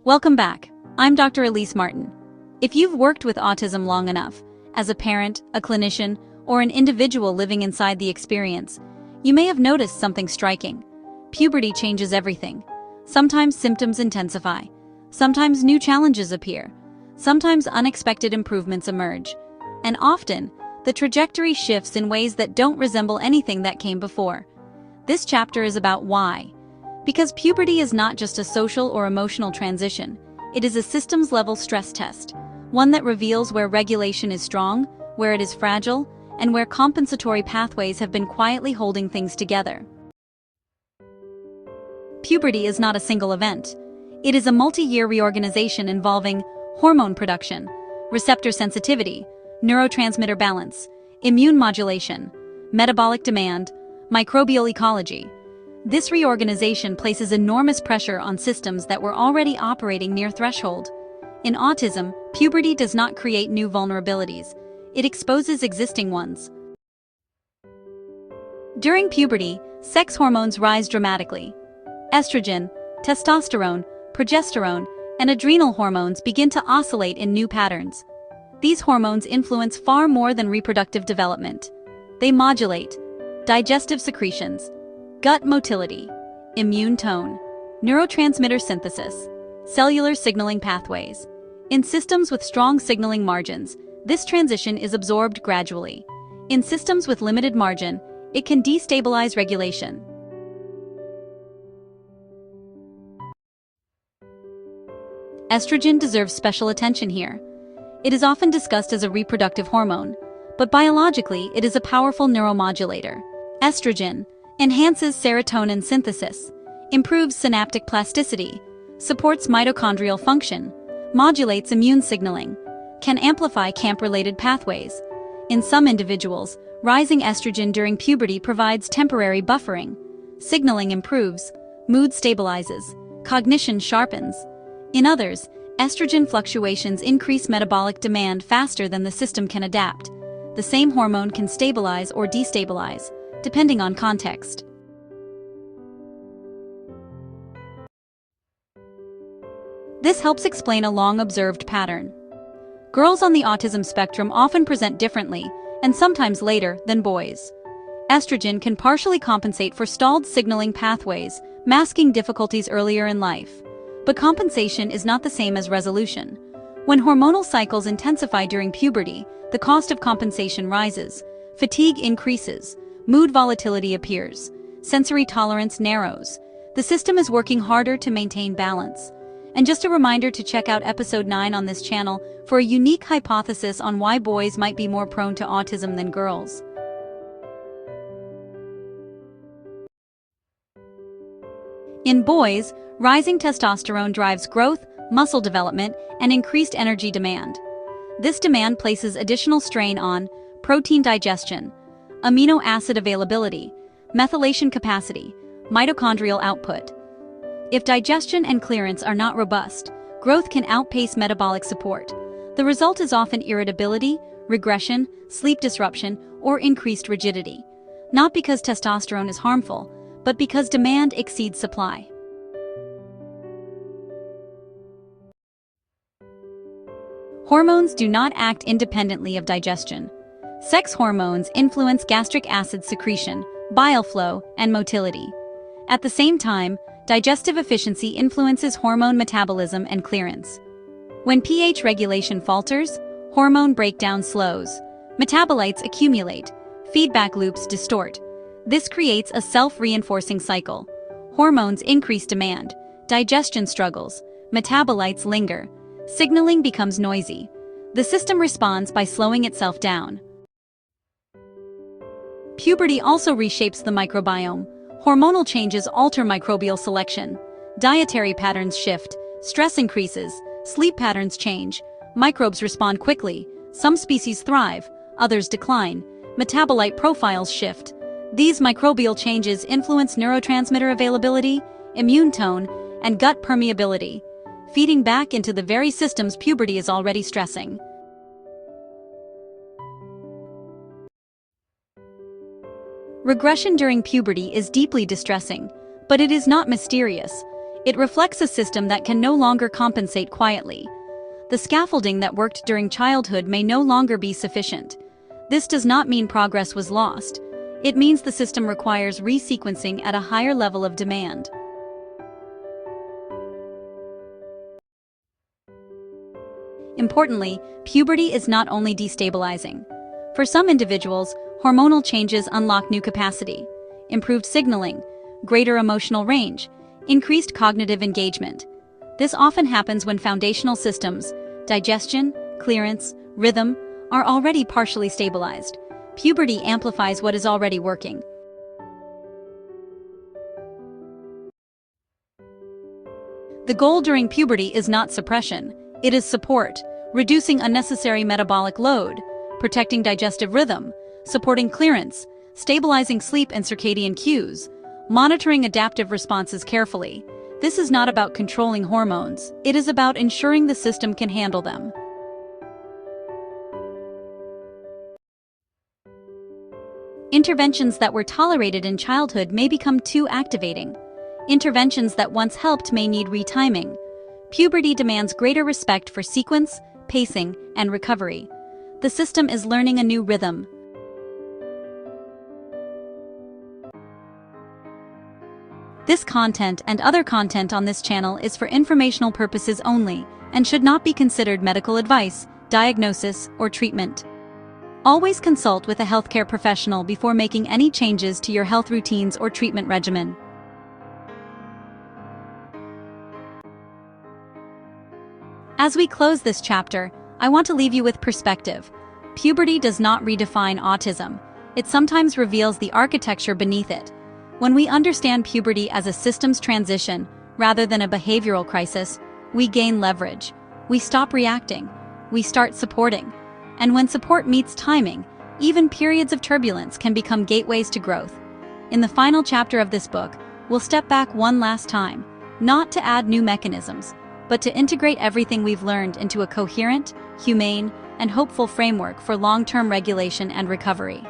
Welcome back. I'm Dr. Elise Martin. If you've worked with autism long enough, as a parent, a clinician, or an individual living inside the experience, you may have noticed something striking. Puberty changes everything. Sometimes symptoms intensify. Sometimes new challenges appear. Sometimes unexpected improvements emerge. And often, the trajectory shifts in ways that don't resemble anything that came before. This chapter is about why. Because puberty is not just a social or emotional transition, it is a systems-level stress test, one that reveals where regulation is strong, where it is fragile, and where compensatory pathways have been quietly holding things together. Puberty is not a single event. It is a multi-year reorganization involving hormone production, receptor sensitivity, neurotransmitter balance, immune modulation, metabolic demand, microbial ecology. This reorganization places enormous pressure on systems that were already operating near threshold. In autism, puberty does not create new vulnerabilities. It exposes existing ones. During puberty, sex hormones rise dramatically. Estrogen, testosterone, progesterone, and adrenal hormones begin to oscillate in new patterns. These hormones influence far more than reproductive development. They modulate digestive secretions, gut motility, immune tone, neurotransmitter synthesis, cellular signaling pathways. In systems with strong signaling margins, this transition is absorbed gradually. In systems with limited margin, it can destabilize regulation. Estrogen deserves special attention here. It is often discussed as a reproductive hormone, but biologically it is a powerful neuromodulator. Estrogen enhances serotonin synthesis, improves synaptic plasticity, supports mitochondrial function, modulates immune signaling, can amplify CAMP-related pathways. In some individuals, rising estrogen during puberty provides temporary buffering. Signaling improves, mood stabilizes, cognition sharpens. In others, estrogen fluctuations increase metabolic demand faster than the system can adapt. The same hormone can stabilize or destabilize, depending on context. This helps explain a long-observed pattern. Girls on the autism spectrum often present differently, and sometimes later, than boys. Estrogen can partially compensate for stalled signaling pathways, masking difficulties earlier in life. But compensation is not the same as resolution. When hormonal cycles intensify during puberty, the cost of compensation rises, fatigue increases, mood volatility appears, sensory tolerance narrows. The system is working harder to maintain balance. And just a reminder to check out episode 9 on this channel for a unique hypothesis on why boys might be more prone to autism than girls. In boys, rising testosterone drives growth, muscle development, and increased energy demand. This demand places additional strain on protein digestion, amino acid availability, methylation capacity, mitochondrial output. If digestion and clearance are not robust, growth can outpace metabolic support. The result is often irritability, regression, sleep disruption, or increased rigidity. Not because testosterone is harmful, but because demand exceeds supply. Hormones do not act independently of digestion. Sex hormones influence gastric acid secretion, bile flow, and motility. At the same time, digestive efficiency influences hormone metabolism and clearance. When pH regulation falters, hormone breakdown slows, metabolites accumulate, feedback loops distort. This creates a self-reinforcing cycle. Hormones increase demand, digestion struggles, metabolites linger, signaling becomes noisy. The system responds by slowing itself down. Puberty also reshapes the microbiome. Hormonal changes alter microbial selection. Dietary patterns shift, stress increases, sleep patterns change, microbes respond quickly. Some species thrive, others decline. Metabolite profiles shift. These microbial changes influence neurotransmitter availability, immune tone, and gut permeability, feeding back into the very systems puberty is already stressing. Regression during puberty is deeply distressing, but it is not mysterious. It reflects a system that can no longer compensate quietly. The scaffolding that worked during childhood may no longer be sufficient. This does not mean progress was lost. It means the system requires resequencing at a higher level of demand. Importantly, puberty is not only destabilizing. For some individuals, hormonal changes unlock new capacity, improved signaling, greater emotional range, increased cognitive engagement. This often happens when foundational systems, digestion, clearance, rhythm, are already partially stabilized. Puberty amplifies what is already working. The goal during puberty is not suppression, it is support, reducing unnecessary metabolic load, protecting digestive rhythm, supporting clearance, stabilizing sleep and circadian cues, monitoring adaptive responses carefully. This is not about controlling hormones, it is about ensuring the system can handle them. Interventions that were tolerated in childhood may become too activating. Interventions that once helped may need retiming. Puberty demands greater respect for sequence, pacing, and recovery. The system is learning a new rhythm. This content and other content on this channel is for informational purposes only and should not be considered medical advice, diagnosis, or treatment. Always consult with a healthcare professional before making any changes to your health routines or treatment regimen. As we close this chapter, I want to leave you with perspective. Puberty does not redefine autism. It sometimes reveals the architecture beneath it. When we understand puberty as a systems transition rather than a behavioral crisis, we gain leverage. We stop reacting. We start supporting. And when support meets timing, even periods of turbulence can become gateways to growth. In the final chapter of this book, we'll step back one last time, not to add new mechanisms, but to integrate everything we've learned into a coherent, humane, and hopeful framework for long-term regulation and recovery.